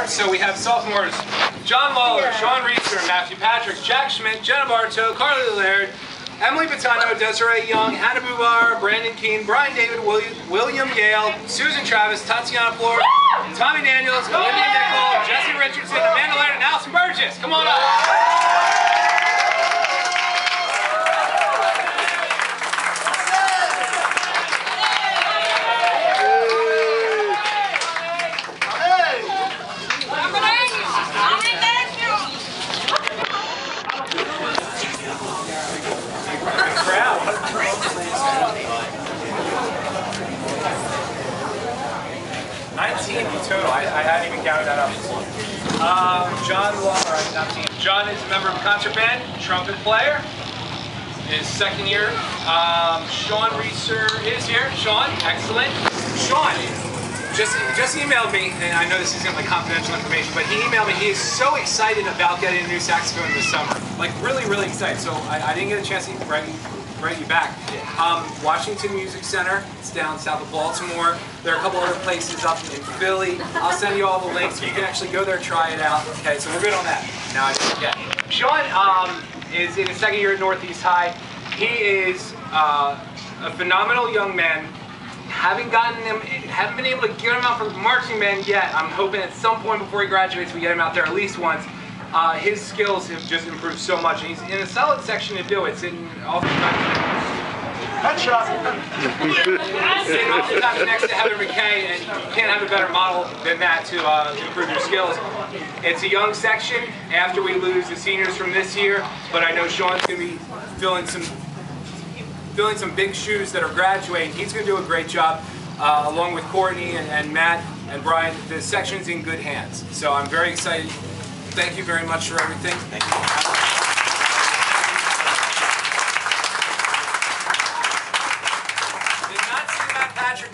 are. So we have sophomores John Lawler, Sean Reitzer, Matthew Patrick, Jack Schmidt, Jenna Bartow, Carly Laird, Emily Patano, Desiree Young, Hannah Buvar, Brandon Keene, Brian David, William Gale, Susan Travis, Tatiana Flor, Tommy Daniels, Olivia Nickel, Jesse Richardson, Amanda Laird, and Allison Burgess. Come on up. Total. I hadn't even counted that up. John Lawler, John is a member of the concert band, trumpet player, his second year. Sean Reitzer is here. Sean, excellent. Sean just emailed me, and I know this isn't like confidential information, but he emailed me. He is so excited about getting a new saxophone this summer. Like really, really excited. So I didn't get a chance to write you back. Washington Music Center, it's down south of Baltimore. There are a couple other places up in Philly. I'll send you all the links so you can actually go there, try it out. Okay, so we're good on that. Now I didn't forget. Sean is in his second year at Northeast High. He is a phenomenal young man. Haven't been able to get him out from marching band yet. I'm hoping at some point before he graduates we get him out there at least once. His skills have just improved so much, and he's in a solid section to do it. Sitting oftentimes next to Heather McKay, and you can't have a better model than that to improve your skills. It's a young section after we lose the seniors from this year, but I know Sean's going to be filling some big shoes that are graduating. He's going to do a great job, along with Courtney and Matt and Brian. The section's in good hands, so I'm very excited. Thank you very much for everything. Thank you.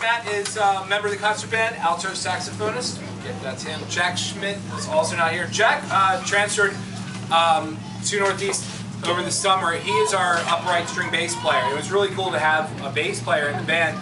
Matt is a member of the concert band, alto saxophonist. That's him. Jack Schmidt is also not here. Jack transferred to Northeast over the summer. He is our upright string bass player. It was really cool to have a bass player in the band.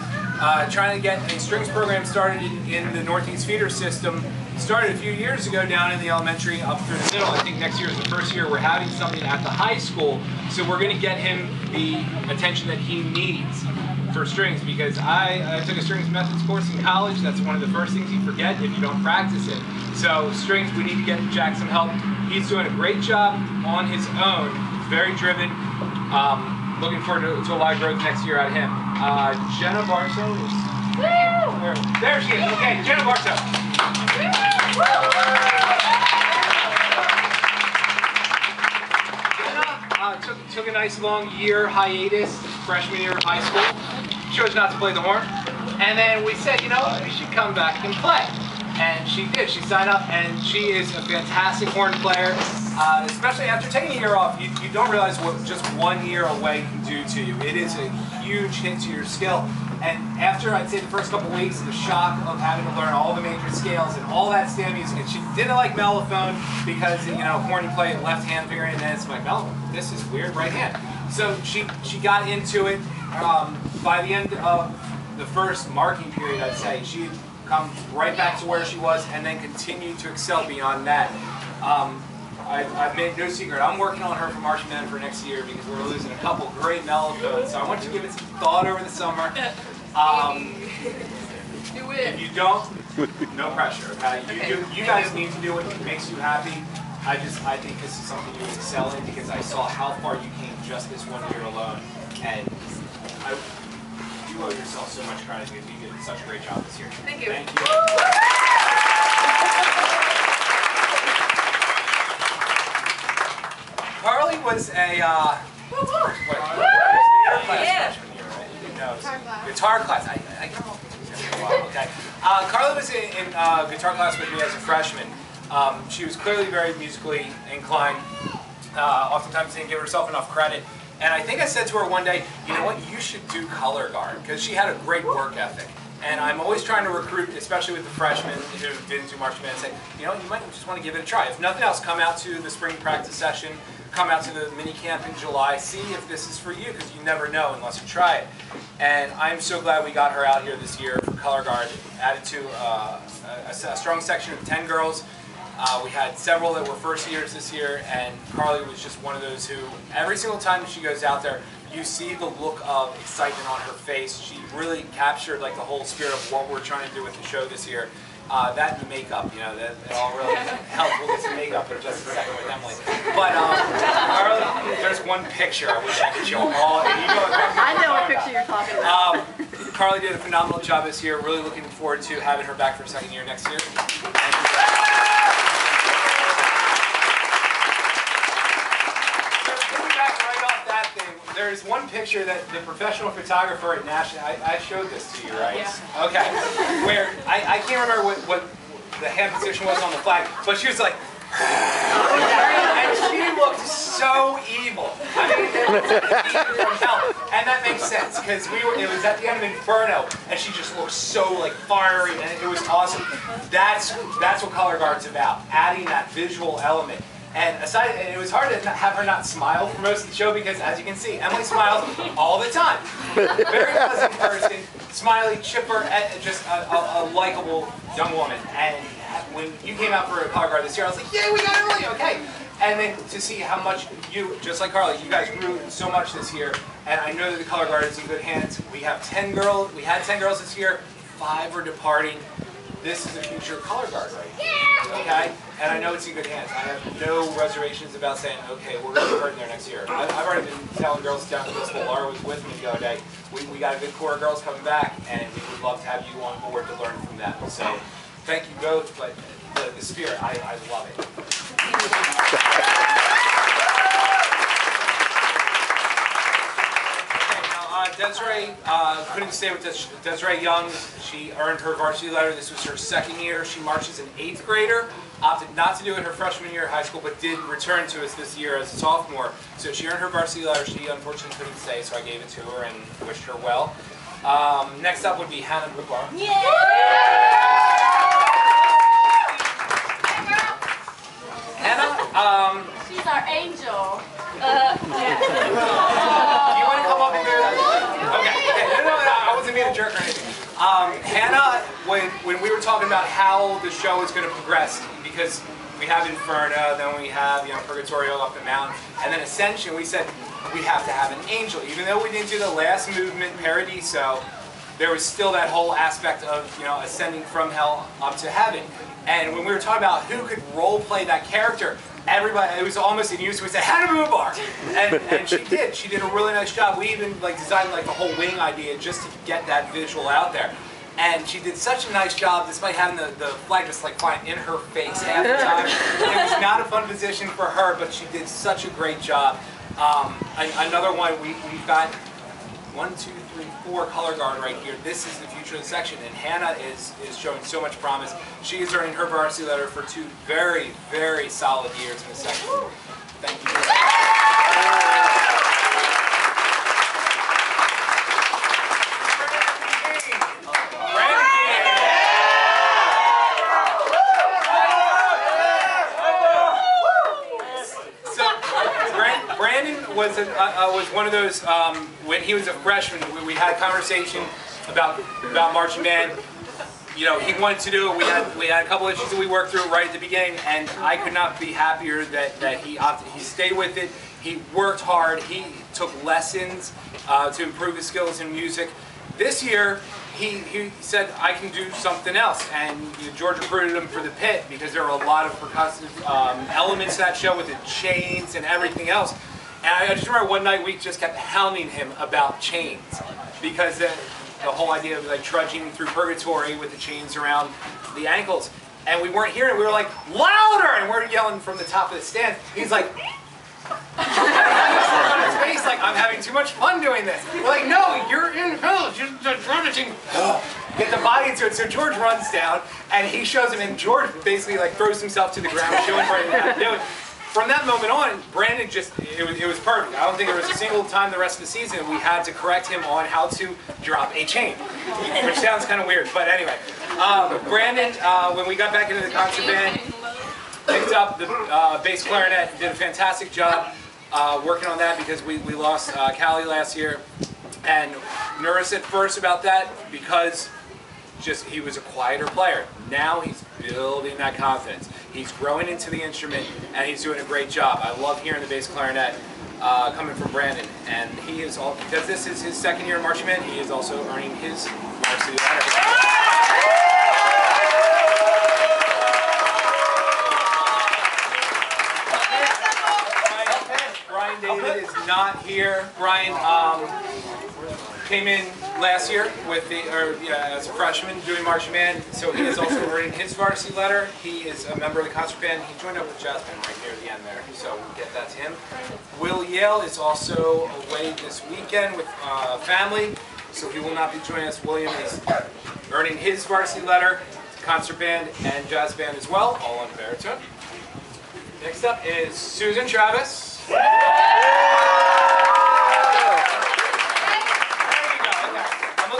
Trying to get a strings program started in the Northeast feeder system. Started a few years ago down in the elementary up through the middle. I think next year is the first year we're having something at the high school. So we're going to get him the attention that he needs for strings, because I took a strings methods course in college. That's one of the first things you forget if you don't practice it. So strings, we need to get Jack some help. He's doing a great job on his own. He's very driven. Looking forward to a lot of growth next year out of him. Jenna Bartow is... There she is. Okay, Jenna Bartow. Jenna took a nice long year hiatus, freshman year of high school. Chose not to play the horn. And then we said, you know what, we should come back and play. And she did. She signed up, and she is a fantastic horn player. Especially after taking a year off, you don't realize what just 1 year away can do to you. It is a huge hit to your skill. And after, I'd say, the first couple weeks, the shock of having to learn all the major scales and all that stand music, and she didn't like mellophone because, you know, horn you play left hand finger, and then it's like, oh, this is weird right hand. So she got into it. By the end of the first marking period, I'd say, she had come right back to where she was and then continued to excel beyond that. I've made no secret. I'm working on her for marching band for next year because we're losing a couple great mellophones. So I want you to give it some thought over the summer. If you don't, no pressure. Okay? You guys need to do what makes you happy. I think this is something you excel in because I saw how far you came just this 1 year alone, and you owe yourself so much credit because you did such a great job this year. Thank you. Thank you. Carly was a guitar class. Okay. Carly was in guitar class with me as a freshman. She was clearly very musically inclined. Oftentimes didn't give herself enough credit. And I think I said to her one day, you know what, you should do color guard, because she had a great work ethic. And I'm always trying to recruit, especially with the freshmen who've been to marching band, and say, you know, you might just want to give it a try. If nothing else, come out to the spring practice session, come out to the mini camp in July, see if this is for you, because you never know unless you try it. And I'm so glad we got her out here this year for color guard, added to a strong section of 10 girls We had several that were first years this year, and Carly was just one of those who, every single time she goes out there, you see the look of excitement on her face. She really captured like the whole spirit of what we're trying to do with the show this year. That and the makeup, you know, that all really helped. We'll get some makeup in just a second with Emily. But Carly, there's one picture I wish I could show all. I know what picture you're talking about. Carly did a phenomenal job this year. Really looking forward to having her back for a second year next year. There's one picture that the professional photographer at National, I showed this to you, right? Yeah. Okay. Where, I can't remember what the hand position was on the flag, but she was like, and she looked so evil. I mean, from hell. And that makes sense, because it was at the end of Inferno, and she just looked so like fiery, and it was awesome. That's what Color Guard's about, adding that visual element. And aside, it was hard to have her not smile for most of the show because, as you can see, Emily smiles all the time. Very pleasant person, smiley, chipper, just a likable young woman. And when you came out for a Color Guard this year, I was like, yay, we got Emily, okay. And then to see how much you, just like Carly, you guys grew so much this year. And I know that the Color Guard is in good hands. We have 10 girls. We had 10 girls this year. 5 are departing. This is the future Color Guard right here, okay? And I know it's in good hands. I have no reservations about saying, okay, we're going to be hurting there next year. I've already been telling girls down at the school. Laura was with me the other day. We got a good core of girls coming back, and we would love to have you on board to learn from them. So thank you both, but the spirit, I love it. Desiree couldn't stay with us. Desiree Young, she earned her varsity letter. This was her 2nd year. She marches an 8th grader. Opted not to do it her freshman year of high school, but did return to us this year as a sophomore. So she earned her varsity letter. She unfortunately couldn't stay, so I gave it to her and wished her well. Next up would be Hannah Boubar. Yeah! Hannah, she's our angel. Yeah. Do you want to come up and do that? Okay. No, I wasn't being a jerk or anything. Hannah, when we were talking about how the show is going to progress, because we have Inferno, then we have Purgatorio up the mountain, and then Ascension, we said we have to have an angel. Even though we didn't do the last movement, Paradiso, there was still that whole aspect of ascending from hell up to heaven. And when we were talking about who could role play that character, everybody, it was almost in use. We said Hannah Boubar, and she did. She did a really nice job. We even designed the whole wing idea just to get that visual out there. And she did such a nice job, despite having the flag just flying in her face half the time. It was not a fun position for her, but she did such a great job. Another one, we've got 1, 2, 3, 4 Color Guard right here. This is the future of the section, and Hannah is showing so much promise. She is earning her varsity letter for 2 very, very solid years in the section. Thank you. Brandon was one of those, when he was a freshman, we had a conversation about marching band. He wanted to do it. We had a couple issues that we worked through right at the beginning, and I could not be happier that he opted. He stayed with it. He worked hard. He took lessons to improve his skills in music. This year, he said, I can do something else, and George recruited him for the pit because there were a lot of percussive elements to that show with the chains and everything else. And I just remember one night we just kept hounding him about chains because the whole idea of trudging through purgatory with the chains around the ankles, and we weren't hearing it. We were like, louder, and we're yelling from the top of the stand. He's like, on his face like, I'm having too much fun doing this. We're like, no, you're in hell. You're trudging. Get the body into it. So George runs down, and he shows him, and George basically throws himself to the ground, showing Brandon how to do it. From that moment on, Brandon it was perfect. I don't think there was a single time the rest of the season we had to correct him on how to drop a chain, which sounds kind of weird, but anyway. Brandon, when we got back into the concert band, picked up the bass clarinet, did a fantastic job working on that because we lost Callie last year, and nervous at first about that because he was a quieter player. Now he's building that confidence. He's growing into the instrument, and he's doing a great job. I love hearing the bass clarinet coming from Brandon, and he is all, because this is his second year in marching band, he is also earning his varsity letter. Brian David is not here. Brian came in last year with as a freshman doing marching band, so he is also earning his varsity letter. He is a member of the concert band. He joined up with Jasmine right near the end there, so we'll get that to him. Will Yale is also away this weekend with family, so he will not be joining us. William is earning his varsity letter, concert band, and jazz band as well, all on baritone. Next up is Susan Travis.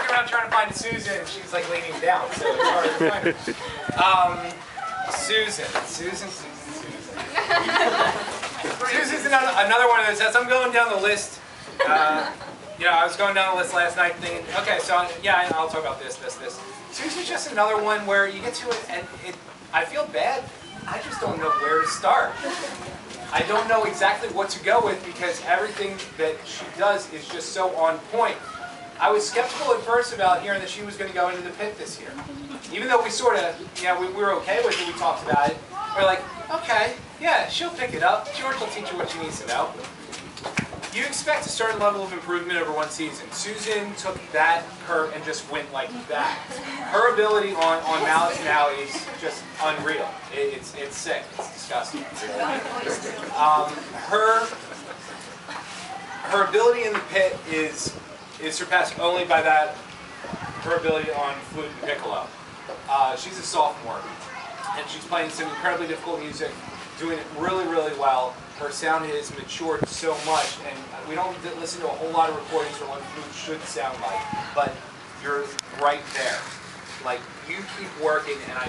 I'm trying to find Susan, she's like leaning down, so it's hard to find her. Susan. Susan's another one of those. As I'm going down the list, I was going down the list last night thinking, okay, so yeah, I'll talk about this. Susan's just another one where you get to it and I feel bad. I just don't know where to start. I don't know exactly what to go with because everything that she does is just so on point. I was skeptical at first about hearing that she was going to go into the pit this year. Even though we sort of, we were okay with it, we talked about it. We're like, okay, yeah, she'll pick it up. George will teach her what she needs to know. You expect a certain level of improvement over one season. Susan took that curve and just went like that. Her ability on mallets now is just unreal. It's sick. It's disgusting. Her ability in the pit is surpassed only by her ability on flute and piccolo. She's a sophomore, and she's playing some incredibly difficult music, doing it really, really well. Her sound has matured so much, and we don't listen to a whole lot of recordings for what flute should sound like, but you're right there. Like, you keep working, and I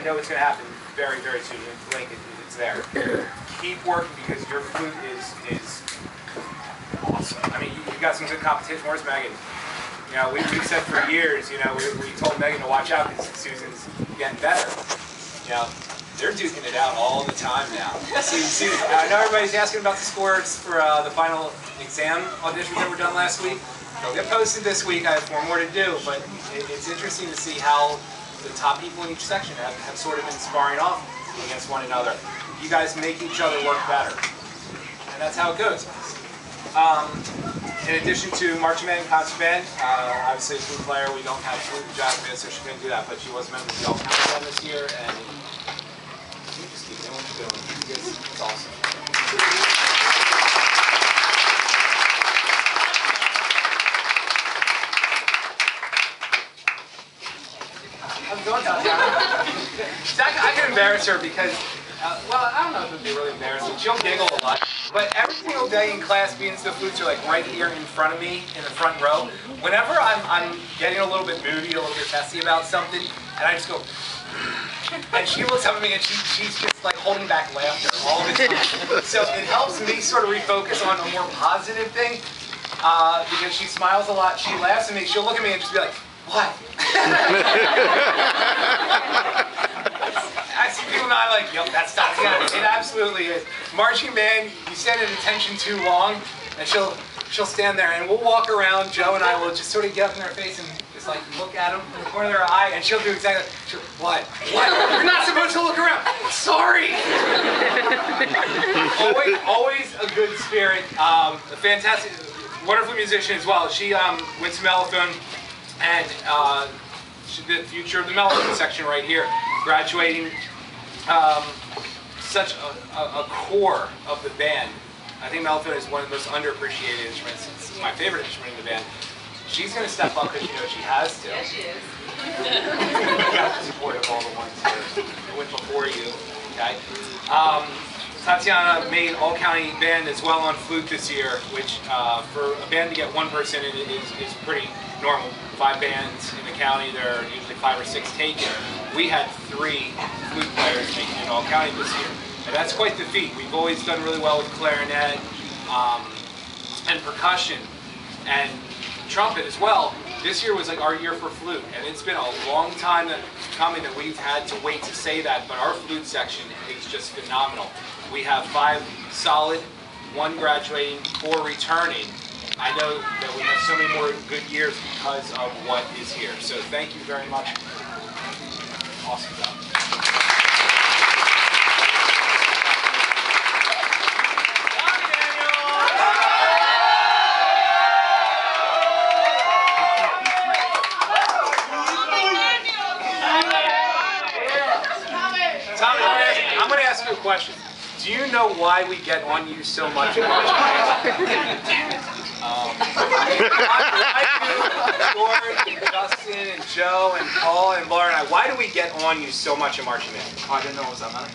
know it's going to happen very, very soon. Link, it's there. Keep working because your flute is awesome. I mean, you got some good competition. Where's Megan? We said for years, we told Megan to watch out because Susan's getting better. They're duking it out all the time now. See, I know everybody's asking about the scores for the final exam auditions that were done last week. They'll get posted this week. I have 4 more to do, but it's interesting to see how the top people in each section have sort of been sparring off against one another. You guys make each other work better, and that's how it goes. In addition to marching band and concert band, obviously as a flute player, we don't have flute and jazz band, so she couldn't do that, but she was a member of the all-county band this year, and you just keep doing what you're doing. It's awesome. How's it going, Tatiana? I can embarrass her because, well, I don't know if it would be really embarrassing. She'll giggle a lot. But every single day in class, me and the flutes are like right here in front of me, in the front row. Whenever I'm getting a little bit moody, a little bit testy about something, and I just go, and she looks up at me and she's just like holding back laughter all the time. So it helps me sort of refocus on a more positive thing, because she smiles a lot, she laughs at me, she'll look at me and just be like, what? I see people not like, yep, that's Tatiana. It absolutely is. Marching band, you stand at attention too long, and she'll stand there, and we'll walk around. Joe and I will just sort of get up in their face and just like look at them in the corner of their eye, and she'll do exactly. What? You're not supposed to look around. Sorry. always a good spirit. A fantastic, wonderful musician as well. She went to Mellophone, and she's the future of the Mellophone section right here. Graduating, such a core of the band. I think Mellophone is one of the most underappreciated instruments. It's my favorite instrument in the band. She's going to step up because she has to. Yes, she is. You got the support of all the ones who went before you. Okay. Tatiana made all-county band as well on flute this year, which for a band to get one person in it is pretty normal. 5 bands in the county, there are usually 5 or 6 taken. We had 3 flute players making it all-county this year. And that's quite the feat. We've always done really well with clarinet and percussion and trumpet as well. this year was like our year for flute, and it's been a long time coming that we've had to wait to say that, but our flute section is just phenomenal. We have 5 solid, 1 graduating, 4 returning. I know that we have so many more good years because of what is here. So thank you very much. Awesome job. Tommy, I'm going to ask you a question. Do you know why we get on you so much in March? Why do George and Justin and Joe and Paul and Laura and I, why do we get on you so much in Marching Band? Oh, I didn't know it was that many.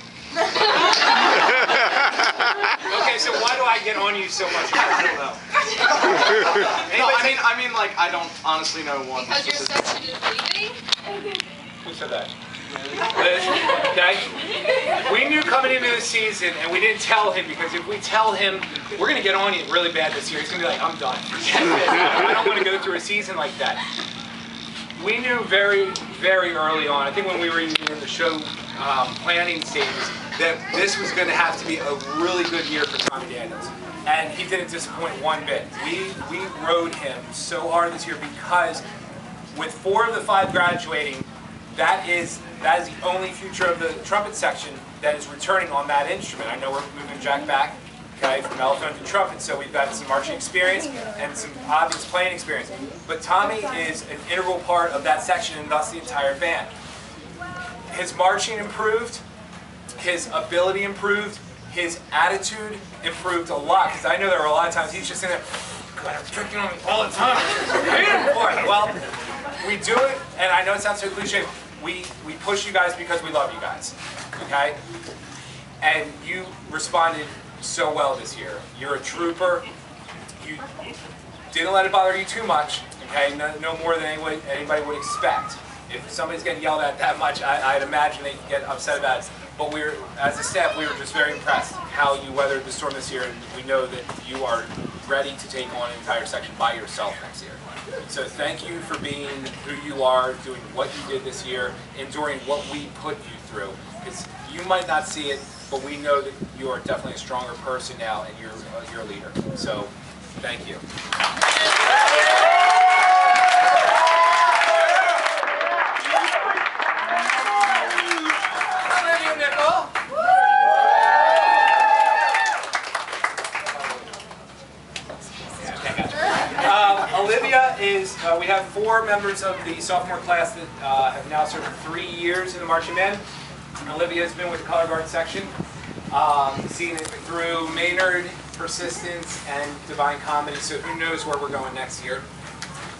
Okay, so why do I get on you so much? I don't know. No, I mean, like, I don't honestly know one. Because your section is leaving? Who said that? Liz, okay? We knew coming into the season, and we didn't tell him, because if we tell him, we're going to get on you really bad this year, he's going to be like, I'm done. I don't want to go through a season like that. We knew very, very early on, I think when we were even in the show planning stages, that this was going to have to be a really good year for Tommy Daniels. And he didn't disappoint one bit. We rode him so hard this year because with 4 of the 5 graduating, that is the only future of the trumpet section that is returning on that instrument. I know we're moving Jack back, okay, from mellophone to trumpet, so we've got some marching experience and some obvious playing experience. But Tommy is an integral part of that section and thus the entire band. His marching improved, his ability improved, his attitude improved a lot, because I know there were a lot of times he's just in there, God, I'm picking on me all the time. Well, we do it, and I know it sounds so cliche, we push you guys because we love you guys, okay? And you responded so well this year. You're a trooper. You didn't let it bother you too much, okay? No more than anybody would expect. If somebody's getting yelled at that much, I'd imagine they'd get upset about it. But as a staff, we were just very impressed how you weathered the storm this year, and we know that you are ready to take on an entire section by yourself next year. So thank you for being who you are, doing what you did this year, enduring what we put you through. Because you might not see it, but we know that you are definitely a stronger person now, and you're a leader. So thank you. Olivia is, we have 4 members of the sophomore class that have now served 3 years in the marching band. Olivia has been with the color guard section, seen it through Maynard, Persistence, and Divine Comedy, so who knows where we're going next year.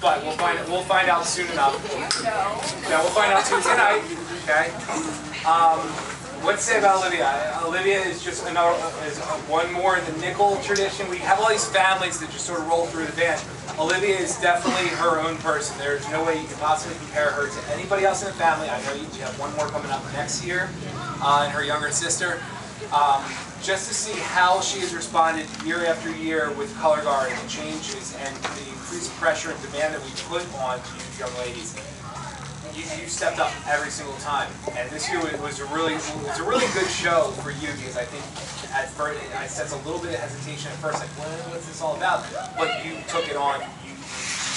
But we'll find out soon enough. Yeah, we'll find out soon tonight, okay? What to say about Olivia? Olivia is just one more in the nickel tradition. We have all these families that just sort of roll through the band. Olivia is definitely her own person. There's no way you can possibly compare her to anybody else in the family. I know you have one more coming up next year, and her younger sister. Just to see how she has responded year after year with color guard and the changes and the increased pressure and demand that we put on to you young ladies. You stepped up every single time, and this year it was a really good show for you, because I think at first I sensed a little bit of hesitation at first, like, what's this all about? But you took it on, you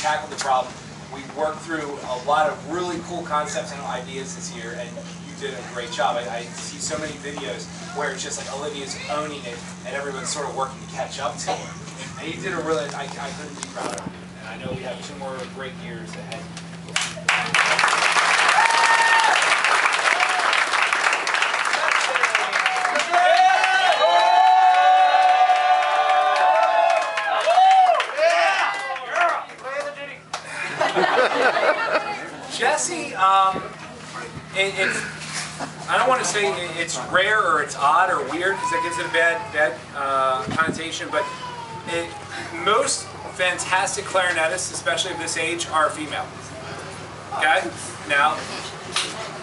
tackled the problem. We worked through a lot of really cool concepts and ideas this year, and you did a great job. I see so many videos where it's just like Olivia's owning it, and everyone's sort of working to catch up to her. And you did a really, I couldn't be prouder of you, and I know we have 2 more great years ahead. Jesse, I don't want to say it's rare or it's odd or weird, because that gives it a bad connotation, but most fantastic clarinetists, especially of this age, are female. Okay? Now,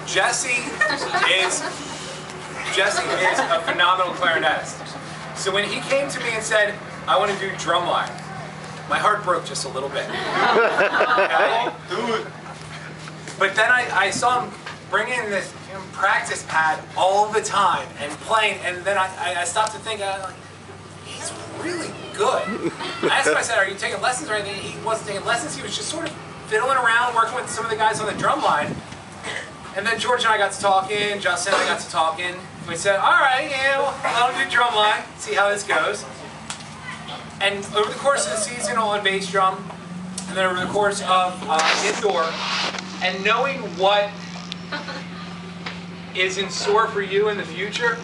Jesse is a phenomenal clarinetist. So when he came to me and said, I want to do drumline, My heart broke just a little bit. Okay? But then I saw him bringing this practice pad all the time and playing, and then I stopped to think, like, he's really good. I asked him, I said, are you taking lessons or anything? He wasn't taking lessons, he was just sort of fiddling around, working with some of the guys on the drum line. And then George and I got to talking, Justin and I got to talking. We said, all right, yeah, well, I'll do drum line, see how this goes. And over the course of the season on bass drum, and then over the course of indoor, and knowing what is in store for you in the future,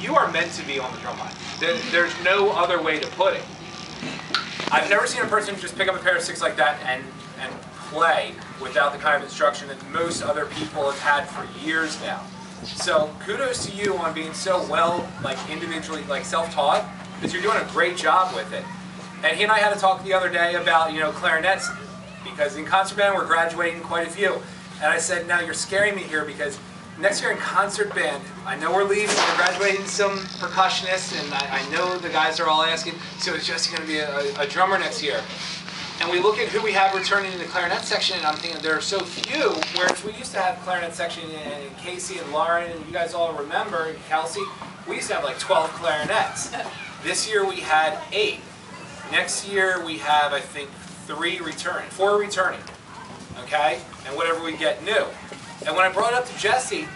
you are meant to be on the drum line. There's no other way to put it. I've never seen a person just pick up a pair of sticks like that and play without the kind of instruction that most other people have had for years now. So kudos to you on being so well, like individually, like self-taught, because you're doing a great job with it. And he and I had a talk the other day about, clarinets, because in concert band we're graduating quite a few. And I said, now you're scaring me here because next year in concert band, I know we're leaving, we're graduating some percussionists, and I know the guys are all asking, so it's just going to be a drummer next year. And we look at who we have returning in the clarinet section, and I'm thinking there are so few, whereas we used to have clarinet section in Casey and Lauren, and you guys all remember, and Kelsey, we used to have like 12 clarinets. This year we had 8. Next year we have, I think, 4 returning, okay? And whatever we get new. And when I brought it up to Jesse,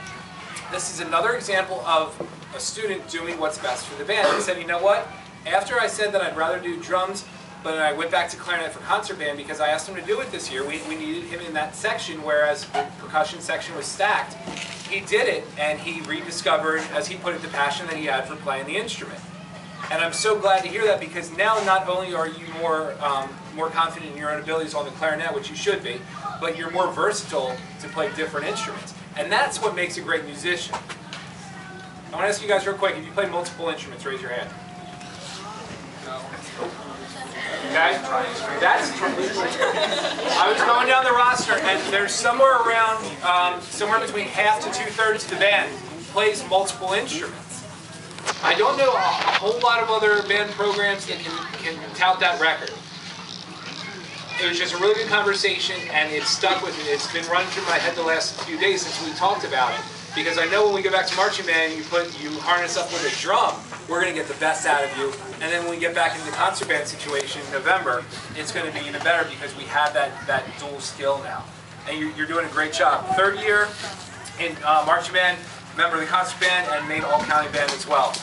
this is another example of a student doing what's best for the band. He said, you know what? After I said that I'd rather do drums, but I went back to clarinet for concert band because I asked him to do it this year. We needed him in that section, whereas the percussion section was stacked. He did it, and he rediscovered, as he put it, the passion that he had for playing the instrument. And I'm so glad to hear that, because now not only are you more confident in your own abilities on the clarinet, which you should be, but you're more versatile to play different instruments. And that's what makes a great musician. I want to ask you guys real quick, if you play multiple instruments, raise your hand. No. Okay? I was going down the roster, and there's somewhere around, somewhere between half to 2/3 of the band who plays multiple instruments. I don't know a whole lot of other band programs that can tout that record. It was just a really good conversation, and it stuck with me. It's been running through my head the last few days since we talked about it. Because I know when we go back to marching band, you harness up with a drum, we're going to get the best out of you. And then when we get back into the concert band situation in November, it's going to be even better because we have that dual skill now. And you're doing a great job. 3rd year in marching band, member of the concert band, and made all-county band as well.